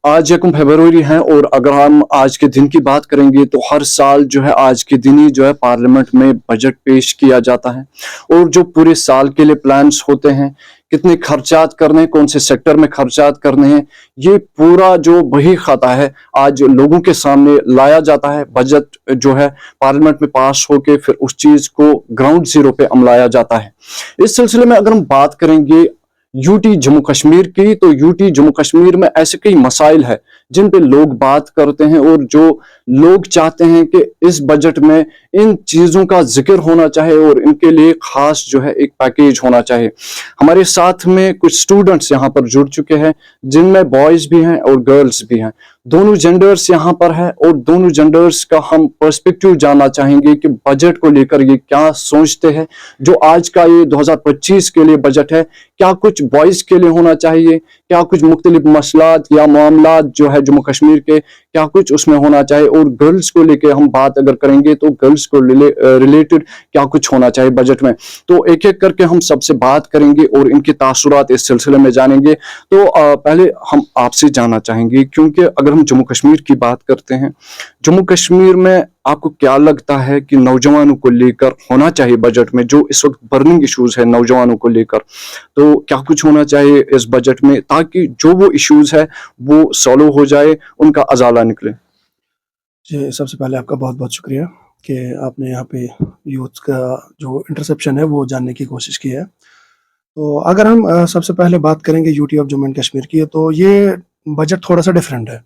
आज 1 फरवरी है और अगर हम आज के दिन की बात करेंगे तो हर साल जो है आज के दिन ही जो है पार्लियामेंट में बजट पेश किया जाता है और जो पूरे साल के लिए प्लान्स होते हैं, कितने खर्चात करने हैं, कौन से सेक्टर में खर्चात करने हैं, ये पूरा जो बही खाता है आज लोगों के सामने लाया जाता है। बजट जो है पार्लियामेंट में पास होके फिर उस चीज को ग्राउंड जीरो पे अमलाया जाता है। इस सिलसिले में अगर हम बात करेंगे यूटी जम्मू कश्मीर की, तो यूटी जम्मू कश्मीर में ऐसे कई मसाइल है जिन पे लोग बात करते हैं और जो लोग चाहते हैं कि इस बजट में इन चीजों का जिक्र होना चाहिए और इनके लिए खास जो है एक पैकेज होना चाहिए। हमारे साथ में कुछ स्टूडेंट्स यहाँ पर जुड़ चुके हैं जिनमें बॉयज भी हैं और गर्ल्स भी हैं, दोनों जेंडर्स यहाँ पर है और दोनों जेंडर्स का हम पर्सपेक्टिव जानना चाहेंगे कि बजट को लेकर ये क्या सोचते हैं। जो आज का ये 2025 के लिए बजट है, क्या कुछ बॉयज के लिए होना चाहिए, क्या कुछ मुख्तलिफ मसलात या मामलात जो है जम्मू कश्मीर के क्या कुछ उसमें होना चाहिए, और गर्ल्स को लेके हम बात अगर करेंगे तो गर्ल्स को रिलेटेड क्या कुछ होना चाहिए बजट में। तो एक एक करके हम सबसे बात करेंगे और इनके तासुरात इस सिलसिले में जानेंगे। तो पहले हम आपसे जानना चाहेंगे, क्योंकि अगर हम जम्मू कश्मीर की बात करते हैं, जम्मू कश्मीर में आपको क्या लगता है कि नौजवानों को लेकर होना चाहिए बजट में, जो इस वक्त बर्निंग इश्यूज है नौजवानों को लेकर, तो क्या कुछ होना चाहिए इस बजट में ताकि जो वो इश्यूज है वो सॉल्व हो जाए, उनका अजाला निकले। जी, सबसे पहले आपका बहुत बहुत शुक्रिया कि आपने यहाँ पे यूथ का जो इंटरसेप्शन है वो जानने की कोशिश की है। तो अगर हम सबसे पहले बात करेंगे UT of Jammu and Kashmir की, तो ये बजट थोड़ा सा डिफरेंट है,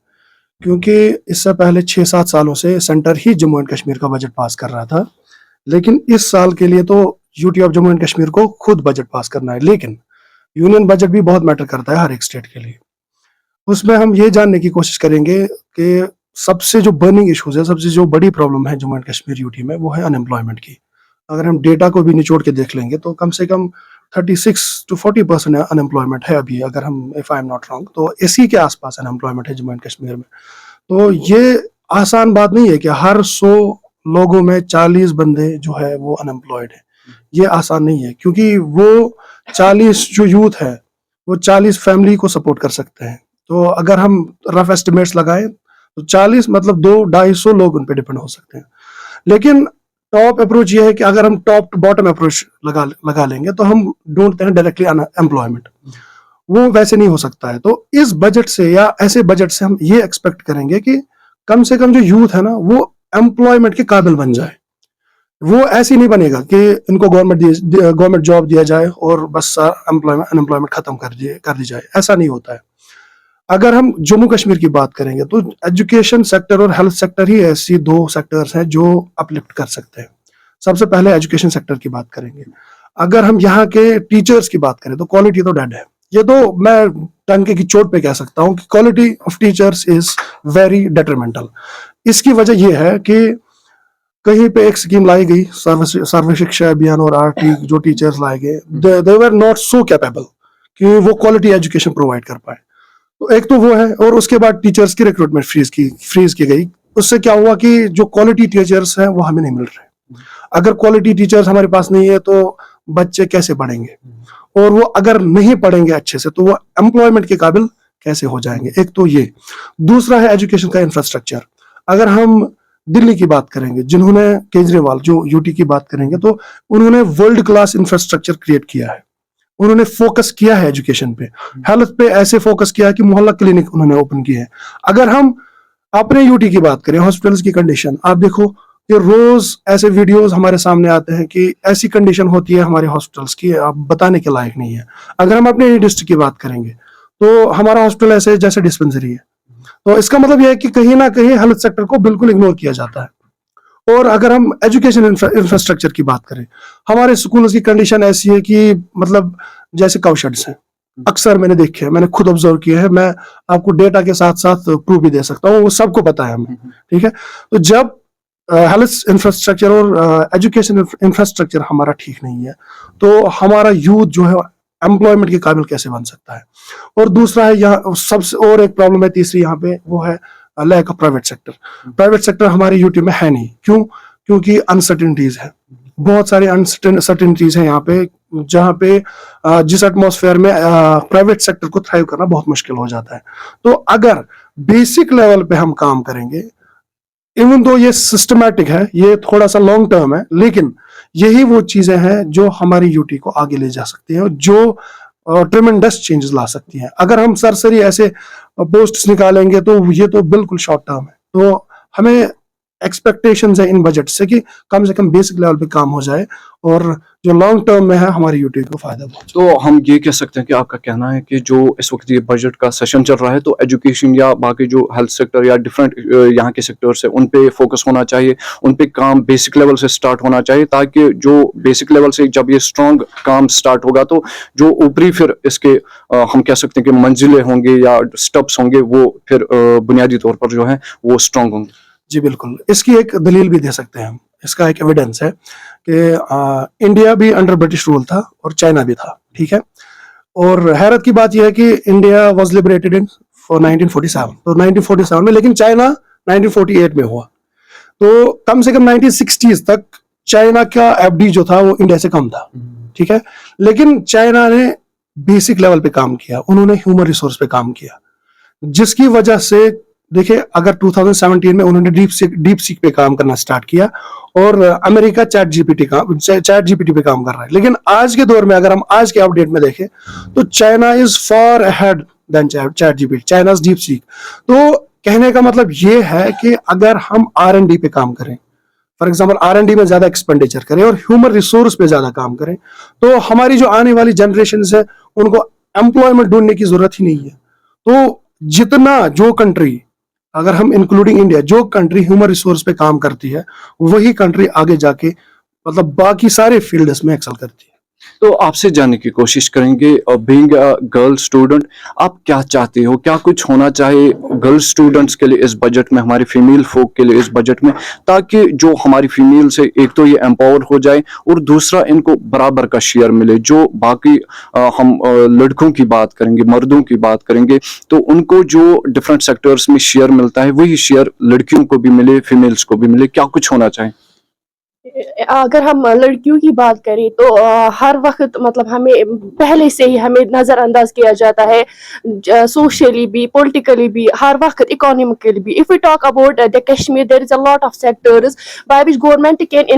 क्योंकि इससे पहले 6-7 सालों से centre he Jammu and Kashmir का बजट पास कर रहा था। लेकिन इस साल के लिए तो UT of Jammu and Kashmir को खुद बजट पास करना है, लेकिन यूनियन बजट भी बहुत मैटर करता है हर एक स्टेट के लिए। उसमें हम ये जानने की कोशिश करेंगे कि सबसे जो बर्निंग इश्यूज है, सबसे जो बड़ी प्रॉब्लम है जम्मू एंड कश्मीर यूटी में, वो है अनएम्प्लॉयमेंट की। अगर हम डेटा को भी निचोड़ के देख लेंगे तो कम से कम 36 to 40% अनएम्प्लॉयमेंट है अभी, अगर हम, if I am not wrong, तो इसी के आसपास अनएम्प्लॉयमेंट है जम्मू एंड कश्मीर में। तो ये आसान बात नहीं है कि हर 100 लोगों में 40 बंदे जो है वो अनएम्प्लॉयड है। ये आसान नहीं है, क्योंकि वो 40 जो यूथ है वो 40 फैमिली को सपोर्ट कर सकते हैं। तो अगर हम रफ एस्टिमेट्स लगाएं तो 40 मतलब 200-250 लोग उन पे डिपेंड हो सकते हैं। लेकिन टॉप अप्रोच ये है कि अगर हम टॉप टू बॉटम अप्रोच लगा लेंगे तो हम ढूंढते हैं डायरेक्टली एम्प्लॉयमेंट, वो वैसे नहीं हो सकता है। तो इस बजट से या ऐसे बजट से हम ये एक्सपेक्ट करेंगे कि कम से कम जो यूथ है ना वो एम्प्लॉयमेंट के काबिल बन जाए। वो ऐसे नहीं बनेगा कि इनको गवर्नमेंट जॉब दिया जाए और बस अनएम्प्लॉयमेंट खत्म कर दी जाए, ऐसा नहीं होता है। अगर हम जम्मू कश्मीर की बात करेंगे तो एजुकेशन सेक्टर और हेल्थ सेक्टर ही ऐसी 2 सेक्टर्स हैं जो अपलिफ्ट कर सकते हैं। सबसे पहले एजुकेशन सेक्टर की बात करेंगे। अगर हम यहाँ के टीचर्स की बात करें तो क्वालिटी तो डेड है। ये तो मैं टंके की चोट पे कह सकता हूँ कि quality of teachers is very detrimental. इसकी वजह यह है कि कहीं पे एक स्कीम लाई गई, सर्व शिक्षा अभियान और आरटी, जो टीचर्स लाए गए, दे वर नॉट सो कैपेबल कि वो क्वालिटी एजुकेशन प्रोवाइड कर पाए। तो एक तो वो है, और उसके बाद टीचर्स की रिक्रूटमेंट फ्रीज की गई। उससे क्या हुआ कि जो क्वालिटी टीचर्स हैं वो हमें नहीं मिल रहे। अगर क्वालिटी टीचर्स हमारे पास नहीं है तो बच्चे कैसे पढ़ेंगे, और वो अगर नहीं पढ़ेंगे अच्छे से तो वो एम्प्लॉयमेंट के काबिल कैसे हो जाएंगे। एक तो ये। दूसरा है एजुकेशन का इंफ्रास्ट्रक्चर। अगर हम दिल्ली की बात करेंगे, जिन्होंने केजरीवाल जो यूटी की बात करेंगे, तो उन्होंने वर्ल्ड क्लास इंफ्रास्ट्रक्चर क्रिएट किया है। उन्होंने फोकस किया है एजुकेशन पे, हेल्थ पे ऐसे फोकस किया है कि मोहल्ला क्लिनिक उन्होंने ओपन किए हैं। अगर हम अपने यूटी की बात करें, हॉस्पिटल्स की कंडीशन आप देखो कि रोज ऐसे वीडियोस हमारे सामने आते हैं कि ऐसी कंडीशन होती है हमारे हॉस्पिटल्स की, आप बताने के लायक नहीं है। अगर हम अपने डिस्ट्रिक्ट की बात करेंगे तो हमारा हॉस्पिटल ऐसे जैसे डिस्पेंसरी है। तो इसका मतलब यह है कि कहीं ना कहीं हेल्थ सेक्टर को बिल्कुल इग्नोर किया जाता है। और अगर हम एजुकेशन इंफ्रास्ट्रक्चर की बात करें, हमारे स्कूल्स की कंडीशन ऐसी है कि मतलब जैसे काउशेड्स हैं, अक्सर मैंने देखे हैं, मैंने खुद ऑब्जर्व किए हैं। मैं आपको डेटा के साथ साथ प्रूफ भी दे सकता हूँ, वो सबको पता है हमें, ठीक है। तो जब हेल्थ इंफ्रास्ट्रक्चर और एजुकेशन इंफ्रास्ट्रक्चर हमारा ठीक नहीं है तो हमारा यूथ जो है एम्प्लॉयमेंट के काबिल कैसे बन सकता है। और दूसरा है यहाँ सबसे, और एक प्रॉब्लम है तीसरी यहाँ पे, वो है lack of private sector. Private sector हमारे यूटी में है नहीं। क्यों? क्योंकि अनसर्टेनिटीज है, बहुत सारी अनसर्टेनिटीज है यहाँ पे, जहाँ पे जिस एटमॉस्फेयर में प्राइवेट सेक्टर को थ्राइव करना बहुत मुश्किल हो जाता है। तो अगर बेसिक लेवल पे हम काम करेंगे, इवन दो ये सिस्टमैटिक है, ये थोड़ा सा लॉन्ग टर्म है, लेकिन यही वो चीजें हैं जो हमारी यूटी को आगे ले जा सकती हैं और जो ट्रेमेंडस चेंजेस ला सकती हैं। अगर हम सरसरी ऐसे पोस्ट्स निकालेंगे तो ये तो बिल्कुल शॉर्ट टर्म है। तो हमें एक्सपेक्टेशंस है इन बजट से कि कम बेसिक लेवल पे काम हो जाए और जो लॉन्ग टर्म में है हमारी यूटी को फायदा पहुंचे। तो हम ये कह सकते हैं कि आपका कहना है कि जो इस वक्त ये बजट का सेशन चल रहा है तो एजुकेशन या बाकी जो हेल्थ सेक्टर या डिफरेंट यहाँ के सेक्टर्स है उन पे फोकस होना चाहिए, उन पे काम बेसिक लेवल से स्टार्ट होना चाहिए, ताकि जो बेसिक लेवल से जब ये स्ट्रॉन्ग काम स्टार्ट होगा तो जो ऊपरी फिर इसके हम कह सकते हैं कि मंजिलें होंगे या स्टेप्स होंगे वो फिर बुनियादी तौर पर जो है वो स्ट्रॉन्ग होंगे। जी बिल्कुल, इसकी एक दलील भी दे सकते हैं हम। इसका एक एविडेंस है कि इंडिया भी अंडर ब्रिटिश रूल था और चाइना भी था, ठीक है। और हैरत की बात यह है कि इंडिया वाज लिबरेटेड इन 1947, तो 1947 में, लेकिन चाइना 1948 में हुआ। तो कम से कम 1960s तक चाइना का एफडी जो था वो इंडिया से कम था, ठीक है। लेकिन चाइना ने बेसिक लेवल पे काम किया, उन्होंने ह्यूमन रिसोर्स पे काम किया, जिसकी वजह से देखिए अगर 2017 में उन्होंने डीप सीक पे काम करना स्टार्ट किया और अमेरिका चैट जीपीटी पे काम कर रहा है। लेकिन आज के दौर में अगर हम आज के अपडेट में देखें तो China is far ahead than chat GPT, China's DeepSeek. तो कहने का मतलब ये है कि अगर हम R&D पे काम करें, फॉर एग्जाम्पल R&D में ज्यादा एक्सपेंडिचर करें और ह्यूमन रिसोर्स पे ज्यादा काम करें, तो हमारी जो आने वाली जनरेशन है उनको एम्प्लॉयमेंट ढूंढने की जरूरत ही नहीं है। तो जितना जो कंट्री, अगर हम इंक्लूडिंग इंडिया, जो कंट्री ह्यूमन रिसोर्स पे काम करती है वही कंट्री आगे जाके मतलब बाकी सारे फील्ड्स में एक्सेल करती है। तो आपसे जानने की कोशिश करेंगे, बीइंग अ गर्ल स्टूडेंट आप क्या चाहते हो, क्या कुछ होना चाहिए गर्ल स्टूडेंट्स के लिए इस बजट में, हमारे फीमेल फोक के लिए इस बजट में, ताकि जो हमारी फीमेल से एक तो ये एम्पावर हो जाए और दूसरा इनको बराबर का शेयर मिले। जो बाकी हम लड़कों की बात करेंगे, मर्दों की बात करेंगे, तो उनको जो डिफरेंट सेक्टर्स में शेयर मिलता है वही शेयर लड़कियों को भी मिले, फीमेल्स को भी मिले। क्या कुछ होना चाहिए? अगर हम लड़कियों की बात करें तो हर वक्त मतलब हमें पहले से ही हमें नज़रअंदाज किया जाता है, सोशली भी, पॉलिटिकली भी, हर वक्त इकोनॉमिकली भी। If we talk about the Kashmir, there is a lot of sectors by which government can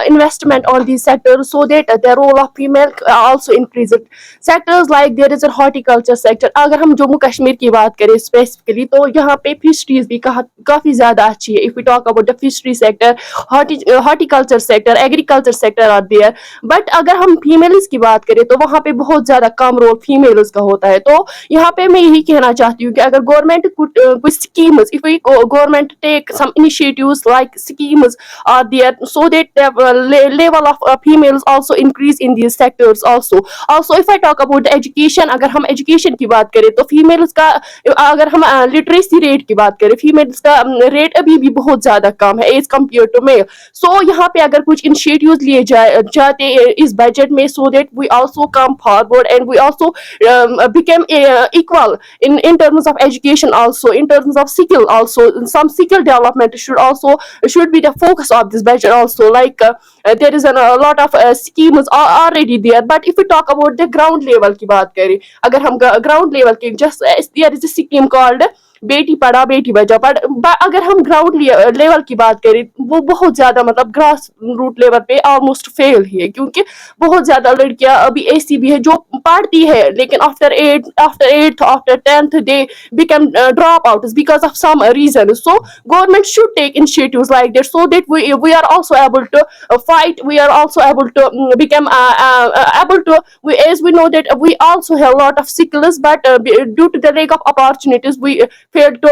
investment on these sectors so that the role of female also increases. Sectors like there is a horticulture sector. अगर हम जम्मू कश्मीर की बात करें specifically तो यहाँ पे fisheries भी काफ़ी ज़्यादा अच्छी है। If we talk about the fishery sector, horticulture sector, agriculture sector are there. But अगर हम फीमेल्स की बात करें तो वहाँ पे बहुत ज़्यादा कम रोल फीमेल्स का होता है। तो यहाँ पे मैं यही कहना चाहती हूँ कि अगर गवर्नमेंट कुछ schemes, if we government take some initiatives like schemes are there so that the level of females also increase in these sectors also. Also if I talk about the education, अगर हम education की बात करें तो females का, अगर हम literacy rate की बात करें, females का rate अभी भी बहुत ज़्यादा कम है as compared to male. So यहाँ पे अगर कुछ initiatives लिए जाते इस budget में so that we also come forward and we also become equal in terms of education also, in terms of skill also. Some skill development should be the focus of this budget also. Like there is a lot of schemes are already there. But if we talk about the ground level की बात करें, अगर हम ground level की, just there is a scheme called बेटी पढ़ा बेटी बचाओ, पर अगर हम ग्राउंड लेवल की बात करें वो बहुत ज्यादा मतलब ग्रास रूट लेवल पे ऑलमोस्ट फेल ही है, क्योंकि बहुत ज्यादा लड़कियां अभी ऐसी भी है जो पढ़ती है लेकिन after 8th after 10th they become drop out because of some reason. So government should take initiatives like that so that we are also able to fight, we are also able to become able to, as we know that we also have a lot of skills, but due to the lack of opportunities we failed to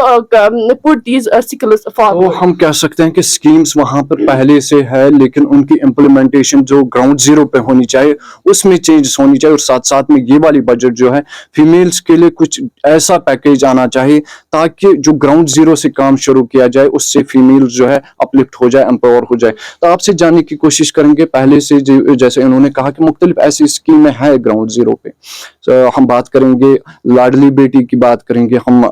put these skills तो forward. हम कह सकते हैं कि schemes वहां पर पहले से है, लेकिन उनकी इम्प्लीमेंटेशन जो ग्राउंड जीरो पे होनी चाहिए उसमें चेंजेस होनी चाहिए। और साथ साथ में ये वाली बजट जो है फीमेल्स के लिए कुछ ऐसा पैकेज आना चाहिए ताकि जो ग्राउंड जीरो से काम शुरू किया जाए उससे फीमेल्स जो है अपलिफ्ट हो जाए, एम्पावर हो जाए। तो आपसे जानने की कोशिश करेंगे, पहले से जैसे इन्होंने कहा कि मुख्तलिफ ऐसी स्कीमें हैं ग्राउंड जीरो पे। तो हम बात करेंगे लाडली बेटी की बात करेंगे, हम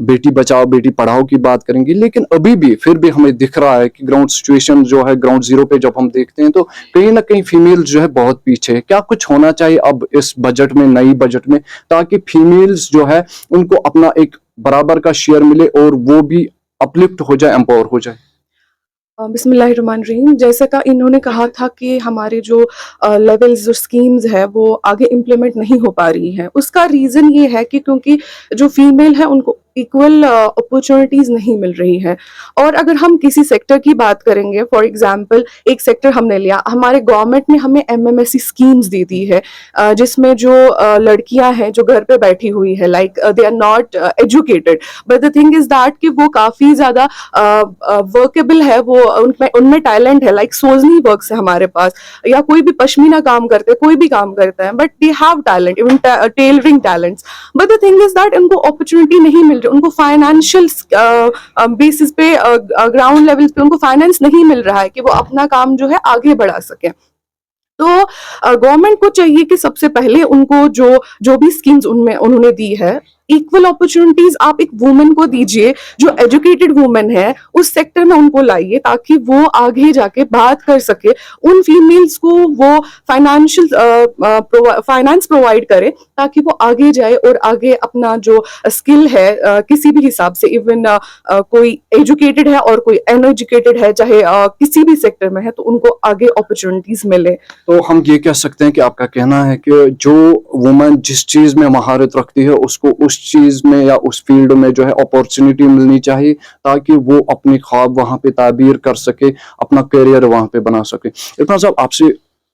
बेटी बचाओ बेटी पढ़ाओ की बात करेंगे, लेकिन अभी भी फिर भी हमें दिख रहा है कि ग्राउंड सिचुएशन जो है ग्राउंड जीरो पे जब हम देखते हैं तो कहीं ना कहीं फीमेल्स जो है बहुत पीछे है। क्या कुछ होना चाहिए अब इस बजट में, नई बजट में, ताकि फीमेल्स जो है उनको अपना एक बराबर का शेयर मिले और वो भी अपलिफ्ट हो जाए, एम्पावर हो जाए। बिस्मिल्लाहिर्रहमानिर्रहीम। जैसा कि इन्होंने कहा था कि हमारे जो लेवल्स जो स्कीम्स है वो आगे इम्प्लीमेंट नहीं हो पा रही हैं। उसका रीज़न ये है कि क्योंकि जो फीमेल है उनको इक्वल अपॉर्चुनिटीज़ नहीं मिल रही हैं। और अगर हम किसी सेक्टर की बात करेंगे, फॉर एग्ज़ाम्पल एक सेक्टर हमने लिया, हमारे गवर्नमेंट ने हमें एमएमएससी स्कीम्स दे दी है, जिसमें जो लड़कियां हैं जो घर पे बैठी हुई है, like they are not educated, but the thing is that कि वो काफ़ी ज़्यादा वर्केबल है, वो उनमें उनमें टैलेंट है, लाइक सोजनी वर्क्स है हमारे पास, या कोई भी पश्मीना काम करते हैं, कोई भी काम करते हैं, but they have talent, even tailoring talents. But the thing is that उनको अपॉर्चुनिटी नहीं मिल रही, उनको फाइनेंशियल बेसिस पे ग्राउंड लेवल पे उनको फाइनेंस नहीं मिल रहा है कि वो अपना काम जो है आगे बढ़ा सके। तो गवर्नमेंट को चाहिए कि सबसे पहले उनको जो जो भी स्कीम्स उनमें उन्होंने दी है, इक्वल अपॉर्चुनिटीज आप एक वुमेन को दीजिए, जो एजुकेटेड वुमेन है उस सेक्टर में उनको लाइए, ताकि वो आगे जाके बात कर सके, उन फीमेल्स को वो फाइनेंस प्रोवाइड करे, ताकि वो आगे जाए और आगे अपना जो स्किल है किसी भी हिसाब से, इवन कोई एजुकेटेड है और कोई अनएजुकेटेड है, चाहे किसी भी सेक्टर में है, तो उनको आगे अपॉर्चुनिटीज मिले। तो हम ये कह सकते हैं कि आपका कहना है कि जो वुमन जिस चीज़ में महारत रखती है उसको उस चीज़ में या उस फील्ड में जो है अपॉर्चुनिटी मिलनी चाहिए, ताकि वो अपनी ख्वाब वहाँ पे ताबीर कर सके, अपना करियर वहाँ पे बना सके। इरफान साहब, आपसे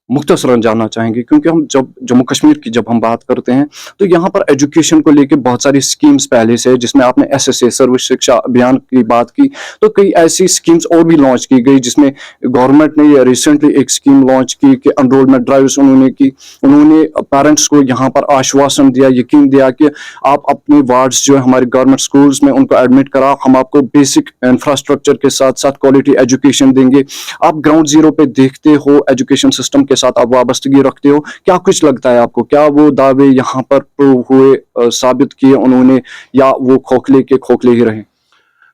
मुख्तसरन जानना चाहेंगे, क्योंकि हम जब जम्मू कश्मीर की जब हम बात करते हैं तो यहाँ पर एजुकेशन को लेके बहुत सारी स्कीम्स पहले से है, जिसमें आपने एसएसए सर्व शिक्षा अभियान की बात की, तो कई ऐसी स्कीम्स और भी लॉन्च की गई, जिसमें गवर्नमेंट ने रिसेंटली एक स्कीम लॉन्च की कि एनरोलमेंट ड्राइव्स उन्होंने की। उन्होंने पेरेंट्स को यहाँ पर आश्वासन दिया, यकीन दिया कि आप अपने वार्ड्स जो है हमारे गवर्नमेंट स्कूल्स में उनको एडमिट करा, हम आपको बेसिक इंफ्रास्ट्रक्चर के साथ साथ क्वालिटी एजुकेशन देंगे। आप ग्राउंड जीरो पे देखते हो, एजुकेशन सिस्टम के साथ आप वाबस्तगी रखते हो, क्या कुछ लगता है आपको, क्या वो दावे यहाँ पर प्रूव हुए, साबित किए उन्होंने, या वो खोखले के खोखले ही रहे?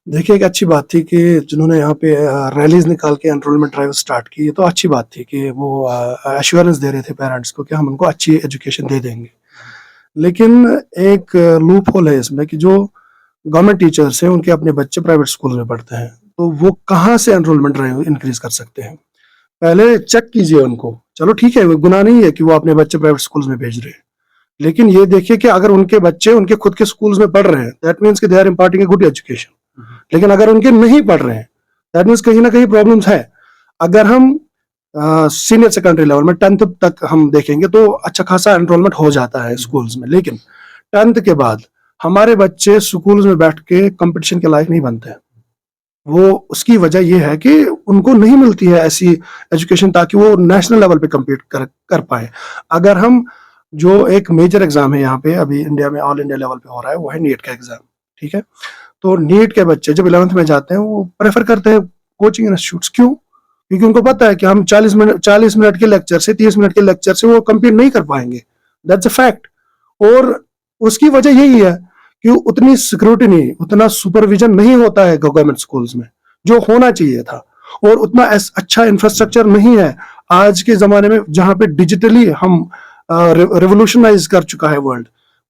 देखिए, एक अच्छी बात थी कि जिन्होंने यहाँ पे रैलीज निकाल के एनरोलमेंट ड्राइव स्टार्ट की, ये तो अच्छी बात थी कि वो एश्योरेंस दे रहे थे पेरेंट्स को कि हम उनको अच्छी एजुकेशन दे देंगे। लेकिन एक लूप होल है इसमें कि जो गवर्नमेंट टीचर्स हैं उनके अपने बच्चे प्राइवेट स्कूल में पढ़ते हैं, तो वो कहाँ से एनरोलमेंट ड्राइव इंक्रीज कर सकते हैं? पहले चेक कीजिए उनको। चलो ठीक है, वो गुनाह नहीं है कि वो अपने बच्चे प्राइवेट स्कूल्स में भेज रहे हैं, लेकिन ये देखिए कि अगर उनके बच्चे उनके खुद के स्कूल्स में पढ़ रहे हैं, दैट मीन्स कि they are imparting a good education. लेकिन अगर उनके नहीं पढ़ रहे हैं, दैट मीन्स कहीं ना कहीं प्रॉब्लम्स है। अगर हम सीनियर सेकेंडरी लेवल में 10th तक हम देखेंगे तो अच्छा खासा एनरोलमेंट हो जाता है स्कूल्स में, लेकिन 10th के बाद हमारे बच्चे स्कूल्स में बैठ के कंपटीशन के लायक नहीं बनते हैं। वो उसकी वजह यह है कि उनको नहीं मिलती है ऐसी एजुकेशन ताकि वो नेशनल लेवल पे कम्पीट कर पाए। अगर हम जो एक मेजर एग्जाम है यहाँ पे अभी इंडिया में ऑल इंडिया लेवल पे हो रहा है, वो है नीट का एग्जाम, ठीक है। तो नीट के बच्चे जब 11th में जाते हैं वो प्रेफर करते हैं कोचिंग इंस्टीट्यूट्स। क्यों? क्योंकि उनको पता है कि हम 40 मिनट के लेक्चर से 30 मिनट के लेक्चर से वो कम्पीट नहीं कर पाएंगे, दैट्स अ फैक्ट। और उसकी वजह यही है कि उतनी सिक्योरिटी, उतना सुपरविजन नहीं होता है गवर्नमेंट स्कूल्स में जो होना चाहिए था, और उतना अच्छा इंफ्रास्ट्रक्चर नहीं है आज के जमाने में जहां पे डिजिटली हम रेवोल्यूशनाइज कर चुका है वर्ल्ड,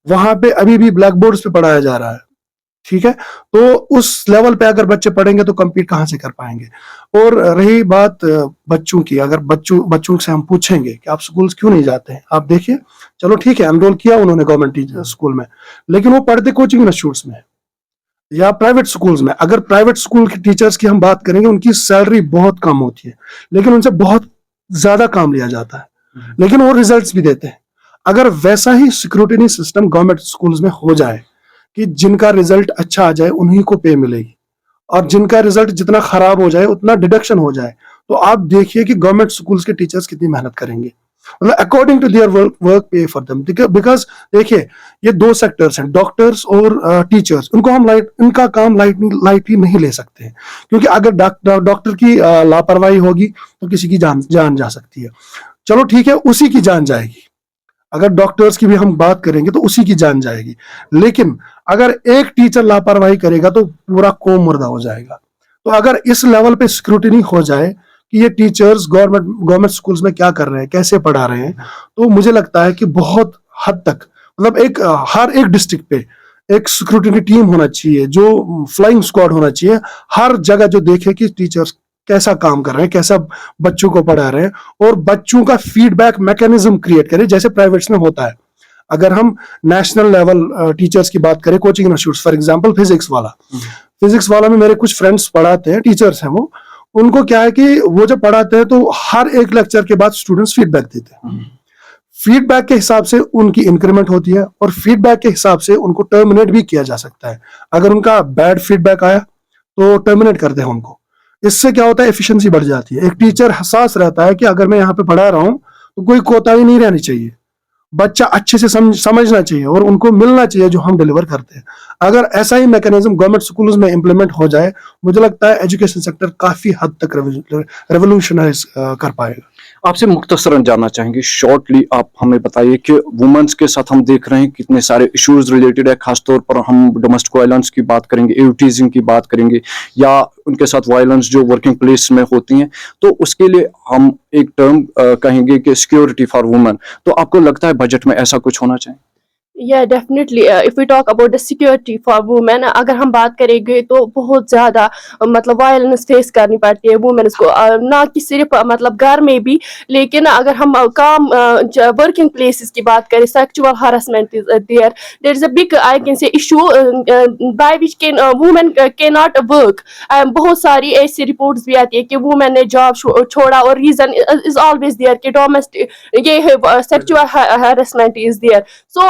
वहां पे अभी भी ब्लैक बोर्ड्स पे पढ़ाया जा रहा है, ठीक है। तो उस लेवल पे अगर बच्चे पढ़ेंगे तो कम्पीट कहाँ से कर पाएंगे? और रही बात बच्चों की, अगर बच्चों से हम पूछेंगे कि आप स्कूल्स क्यों नहीं जाते हैं, आप देखिए, चलो ठीक है एनरोल किया उन्होंने गवर्नमेंट स्कूल में, लेकिन वो पढ़ते कोचिंग इंस्टीट्यूट्स में या प्राइवेट स्कूल्स में। अगर प्राइवेट स्कूल के टीचर्स की हम बात करेंगे, उनकी सैलरी बहुत कम होती है, लेकिन उनसे बहुत ज्यादा काम लिया जाता है, लेकिन वो रिजल्ट्स भी देते हैं। अगर वैसा ही सिक्योरिटी सिस्टम गवर्नमेंट स्कूल्स में हो जाए कि जिनका रिजल्ट अच्छा आ जाए उन्हीं को पे मिलेगी, और जिनका रिजल्ट जितना खराब हो जाए उतना डिडक्शन हो जाए, तो आप देखिए कि गवर्नमेंट स्कूल्स के टीचर्स कितनी मेहनत करेंगे, मतलब अकॉर्डिंग टू देयर वर्क पे फॉर देम। बिकॉज देखिए, ये दो सेक्टर्स हैं, डॉक्टर्स और टीचर्स, उनको हम इनका काम लाइटली नहीं ले सकते हैं, क्योंकि अगर डॉक्टर की लापरवाही होगी तो किसी की जान जा सकती है। चलो ठीक है, उसी की जान जाएगी, अगर डॉक्टर्स की भी हम बात करेंगे तो उसी की जान जाएगी, लेकिन अगर एक टीचर लापरवाही करेगा तो पूरा कौम मुर्दा हो जाएगा। तो अगर इस लेवल पे स्क्रूटिनी हो जाए कि ये टीचर्स गवर्नमेंट स्कूल्स में क्या कर रहे हैं, कैसे पढ़ा रहे हैं, तो मुझे लगता है कि बहुत हद तक, मतलब हर एक डिस्ट्रिक्ट पे एक सिक्योरिटी की टीम होना चाहिए, जो फ्लाइंग स्क्वाड होना चाहिए हर जगह, जो देखे कि टीचर्स कैसा काम कर रहे हैं, कैसा बच्चों को पढ़ा रहे हैं, और बच्चों का फीडबैक मैकेनिज्म क्रिएट करें जैसे प्राइवेट्स में होता है। अगर हम नेशनल लेवल टीचर्स की बात करें, coaching institute for example physics वाला में मेरे कुछ फ्रेंड्स पढ़ाते हैं, टीचर्स हैं वो, उनको क्या है कि वो जब पढ़ाते हैं तो हर एक लेक्चर के बाद स्टूडेंट्स फीडबैक देते हैं। फीडबैक के हिसाब से उनकी इंक्रीमेंट होती है और फीडबैक के हिसाब से उनको टर्मिनेट भी किया जा सकता है। अगर उनका बैड फीडबैक आया तो टर्मिनेट करते हैं उनको। इससे क्या होता है, एफिशिएंसी बढ़ जाती है। एक टीचर हसास रहता है कि अगर मैं यहाँ पे पढ़ा रहा हूँ तो कोई कोताही नहीं रहनी चाहिए, बच्चा अच्छे से समझना चाहिए और उनको मिलना चाहिए जो हम डिलीवर करते हैं। अगर ऐसा ही मैकेनिज्म गवर्नमेंट स्कूल्स में इंप्लीमेंट हो जाए, मुझे लगता है एजुकेशन सेक्टर काफी हद तक रेवोल्यूशनाइज कर पाएगा। आपसे मुख्तसरन जानना चाहेंगे, शॉर्टली आप हमें बताइए कि वुमेन्स के साथ हम देख रहे हैं कितने सारे इश्यूज रिलेटेड है, खासतौर पर हम डोमेस्टिक वायलेंस की बात करेंगे, एवटीजिंग की बात करेंगे, या उनके साथ वायलेंस जो वर्किंग प्लेस में होती हैं, तो उसके लिए हम एक टर्म कहेंगे कि सिक्योरिटी फॉर वुमेन। तो आपको लगता है बजट में ऐसा कुछ होना चाहिए? या definitely if we talk about the security for women, अगर हम बात करेंगे तो बहुत ज़्यादा मतलब वायलेंस फेस करनी पड़ती है वुमेन्स को, ना कि सिर्फ मतलब घर में भी, लेकिन अगर हम काम वर्किंग प्लेसेस की बात करें, sexual harassment is there is a big I can say issue by which can women can not work. बहुत सारी ऐसी रिपोर्ट्स भी आती है कि वुमेन ने जॉब छोड़ा और रीजन इज ऑलवेज देयर कि डोमेस्टिक ये sexual harassment is there. So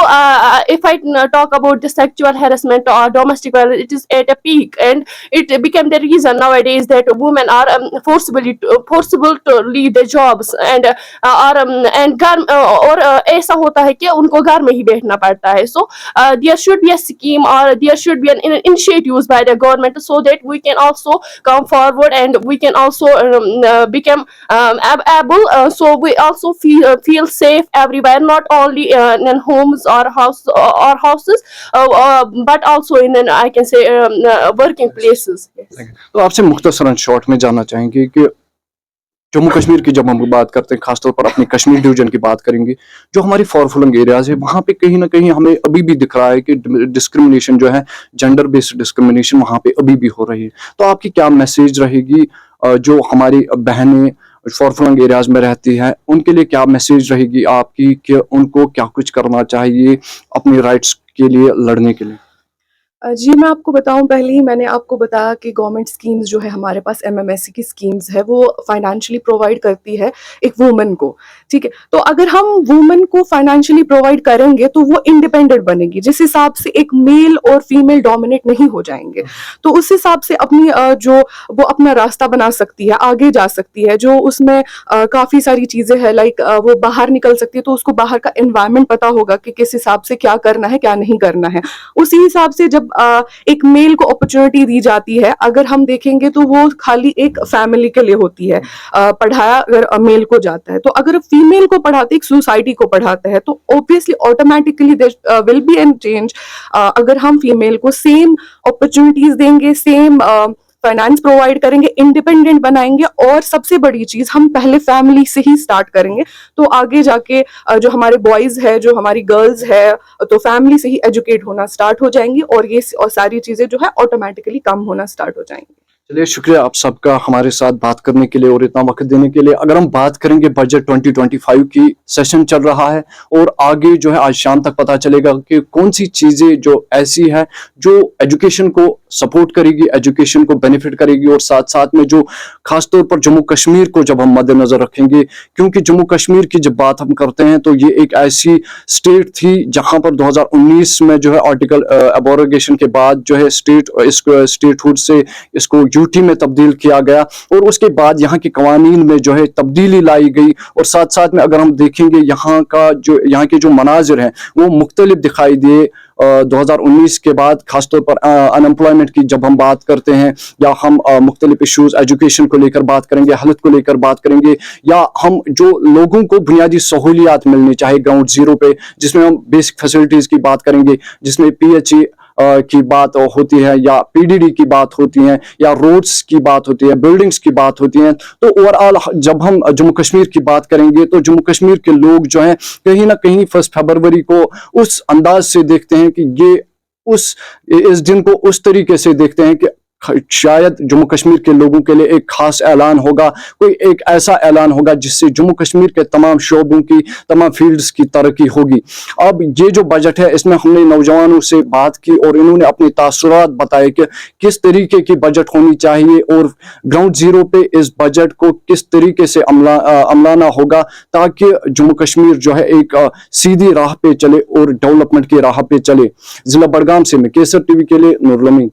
if I talk about the sexual harassment or domestic violence, it is at a peak, and it became the reason nowadays that women are forcible to leave their jobs and and घर और ऐसा होता है कि उनको घर में ही बैठना पड़ता है। So there should be a scheme or there should be an initiatives by the government so that we can also come forward and we can also become able, so we also feel safe everywhere, not only in homes or houses, but also in an I can say working places. Yes. तो आपसे मुख्तसरन short में जानना चाहेंगे कि जम्मू कश्मीर की जब हम बात करते हैं, खासतौर पर अपनी कश्मीर डिवीजन की बात करेंगे, जो हमारी फॉर फ्लंग एरियाज है, वहाँ पे कहीं ना कहीं हमें अभी भी दिख रहा है कि डिस्क्रिमिनेशन जो है, जेंडर बेस्ड डिस्क्रिमिनेशन वहाँ पे अभी भी हो रही है। तो आपकी क्या मैसेज रहेगी जो हमारी बहनें फॉर फ्लंग एरियाज में रहती हैं, उनके लिए क्या मैसेज रहेगी आपकी कि उनको क्या कुछ करना चाहिए अपने राइट्स के लिए लड़ने के लिए? जी, मैं आपको बताऊँ, पहले ही मैंने आपको बताया कि गवर्नमेंट स्कीम्स जो है हमारे पास एमएमएससी की स्कीम्स है, वो फाइनेंशियली प्रोवाइड करती है एक वुमन को, ठीक है। तो अगर हम वुमन को फाइनेंशियली प्रोवाइड करेंगे तो वो इंडिपेंडेंट बनेगी, जिस हिसाब से एक मेल और फीमेल डोमिनेट नहीं हो जाएंगे, तो उस हिसाब से अपनी जो वो अपना रास्ता बना सकती है, आगे जा सकती है। जो उसमें काफ़ी सारी चीज़ें हैं, लाइक वो बाहर निकल सकती है तो उसको बाहर का एनवायरनमेंट पता होगा कि किस हिसाब से क्या करना है, क्या नहीं करना है। उसी हिसाब से जब एक मेल को अपॉर्चुनिटी दी जाती है, अगर हम देखेंगे तो वो खाली एक फैमिली के लिए होती है। पढ़ाया अगर मेल को जाता है, तो अगर फीमेल को पढ़ाते एक सोसाइटी को पढ़ाता है, तो obviously automatically there will be an change. अगर हम फीमेल को सेम अपॉर्चुनिटीज देंगे, सेम फाइनेंस प्रोवाइड करेंगे, इंडिपेंडेंट बनाएंगे, और सबसे बड़ी चीज हम पहले फैमिली से ही स्टार्ट करेंगे, तो आगे जाके जो हमारे बॉयज है, जो हमारी गर्ल्स है, तो फैमिली से ही एजुकेट होना स्टार्ट हो जाएंगी और ये और सारी चीजें जो है ऑटोमेटिकली कम होना स्टार्ट हो जाएंगी। चलिए, शुक्रिया आप सबका हमारे साथ बात करने के लिए और इतना वक्त देने के लिए। अगर हम बात करेंगे बजट 2025 की, सेशन चल रहा है और आगे जो है आज शाम तक पता चलेगा कि कौन सी चीजें जो ऐसी है जो एजुकेशन को सपोर्ट करेगी, एजुकेशन को बेनिफिट करेगी, और साथ साथ में जो खासतौर पर जम्मू कश्मीर को जब हम मद्देनजर रखेंगे, क्योंकि जम्मू कश्मीर की जब बात हम करते हैं तो ये एक ऐसी स्टेट थी जहां पर 2019 में जो है आर्टिकल एबॉरगेशन के बाद जो है इसको स्टेटहुड से इसको यूटी में तब्दील किया गया, और उसके बाद यहाँ के कवानीन में जो है तब्दीली लाई गई। और साथ साथ में अगर हम देखेंगे यहाँ के जो मनाजिर हैं वो मुख्तलिफ दिखाई दिए 2019 के बाद, खासतौर पर अनएम्प्लॉयमेंट की जब हम बात करते हैं, या हम मुख्तलिफ इशूज एजुकेशन को लेकर बात करेंगे, हेल्थ को लेकर बात करेंगे, या हम जो लोगों को बुनियादी सहूलियात मिलनी चाहिए ग्राउंड जीरो पे, जिसमें हम बेसिक फैसिलिटीज की बात करेंगे, जिसमें PHE की बात होती है, या PDD की बात होती है, या रोड्स की बात होती है, बिल्डिंग्स की बात होती है। तो ओवरऑल जब हम जम्मू कश्मीर की बात करेंगे तो जम्मू कश्मीर के लोग जो हैं कहीं ना कहीं 1 फरवरी को उस अंदाज से देखते हैं कि ये उस इस दिन को उस तरीके से देखते हैं कि शायद जम्मू कश्मीर के लोगों के लिए एक खास ऐलान होगा, कोई एक ऐसा ऐलान होगा जिससे जम्मू कश्मीर के तमाम शोबों की, तमाम फील्ड्स की तरक्की होगी। अब ये जो बजट है, इसमें हमने नौजवानों से बात की और इन्होंने अपने तासुरात बताए कि किस तरीके की बजट होनी चाहिए और ग्राउंड जीरो पे इस बजट को किस तरीके से अमलाना होगा ताकि जम्मू कश्मीर जो है एक सीधी राह पे चले और डेवलपमेंट की राह पे चले। जिला बड़गाम से मैं केसर टीवी के लिए नूरुल अमीन।